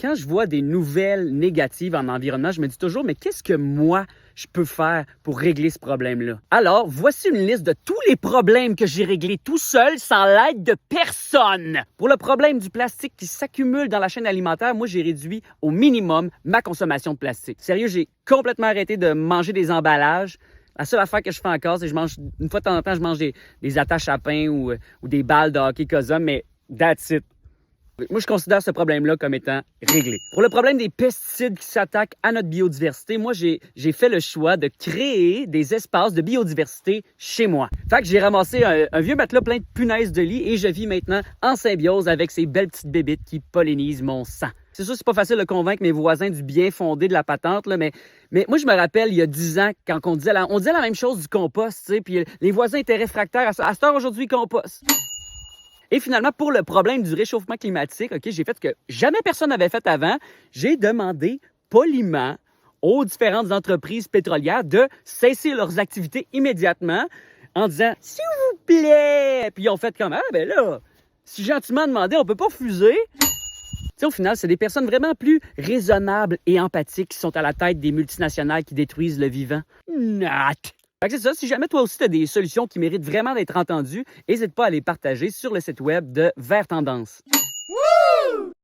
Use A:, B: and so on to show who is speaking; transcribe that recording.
A: Quand je vois des nouvelles négatives en environnement, je me dis toujours, mais qu'est-ce que moi, je peux faire pour régler ce problème-là? Alors, voici une liste de tous les problèmes que j'ai réglés tout seul sans l'aide de personne. Pour le problème du plastique qui s'accumule dans la chaîne alimentaire, moi, j'ai réduit au minimum ma consommation de plastique. Sérieux, j'ai complètement arrêté de manger des emballages. La seule affaire que je fais encore, c'est que je mange, une fois de temps en temps, je mange des attaches à pain ou des balles de hockey Cosa, mais that's it. Moi, je considère ce problème-là comme étant réglé. Pour le problème des pesticides qui s'attaquent à notre biodiversité, moi, j'ai fait le choix de créer des espaces de biodiversité chez moi. Fait que j'ai ramassé un vieux matelas plein de punaises de lit et je vis maintenant en symbiose avec ces belles petites bébites qui pollinisent mon sang. C'est sûr, c'est pas facile de convaincre mes voisins du bien fondé de la patente, là, mais moi, je me rappelle, il y a 10 ans, quand on disait la même chose du compost, tu sais, puis les voisins étaient réfractaires à ça. À cette heure, aujourd'hui, compost. Et finalement, pour le problème du réchauffement climatique, OK, j'ai fait ce que jamais personne n'avait fait avant. J'ai demandé poliment aux différentes entreprises pétrolières de cesser leurs activités immédiatement en disant « S'il vous plaît! » Puis ils ont fait comme « Ah, ben là, si gentiment demandé, on peut pas refuser. » Tu sais, au final, c'est des personnes vraiment plus raisonnables et empathiques qui sont à la tête des multinationales qui détruisent le vivant. Not! Fait que c'est ça, si jamais toi aussi tu as des solutions qui méritent vraiment d'être entendues, n'hésite pas à les partager sur le site web de Vert Tendance.